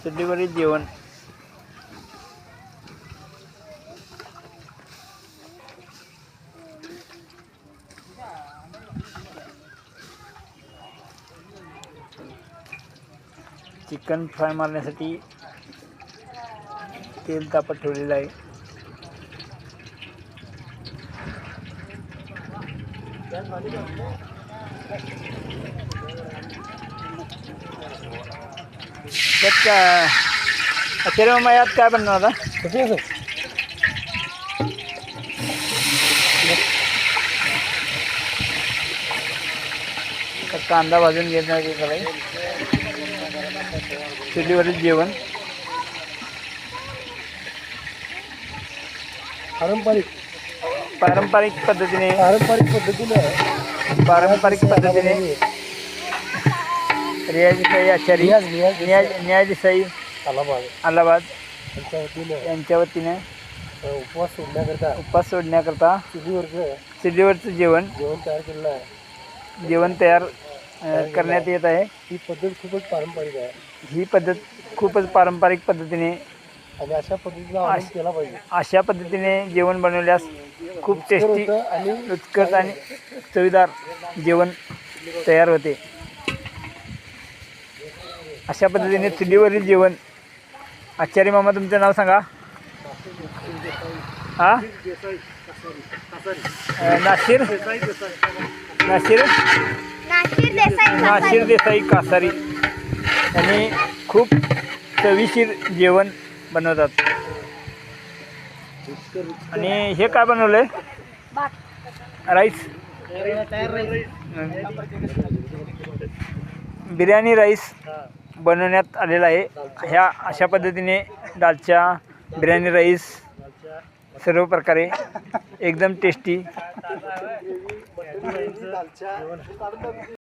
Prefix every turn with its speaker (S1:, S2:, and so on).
S1: चुलीवरील जेवण. Chicken fry मारण्यासाठी तेल तापत ठेवलेलं आहे. त्यात मग यात काय बनणार आता? कांदा भाजून घेण्यात येत आहे. चुलीवरील जेवण पारंपरिक पद्धतीने रियाजी आचारी न्यायाजी अलाहाबाद यांच्या वतीने उपवास सोडण्याकरता चुलीवरचं जेवण तयार करण्यात येत आहे.
S2: ही पद्धत खूपच पारंपरिक आहे.
S1: ही पद्धत खूपच पारंपरिक पद्धतीने
S2: आणि
S1: अशा पद्धतीने जेवण बनवल्यास खूप टेस्टी
S2: आणि
S1: रुचकर आणि चवीदार जेवण तयार होते. अशा पद्धतीने चुलीवरील जेवण. आचारी मामा तुमचं नाव सांगा. हां नाशिर देसाई कासारी यांनी खूप चविशीर जेवण बनवतात. आणि हे काय बनवलंय? राईस, बिर्याणी राईस बनवण्यात आलेला आहे. ह्या अशा पद्धतीने दालचा बिर्याणी राईस सर्व प्रकारे एकदम टेस्टी.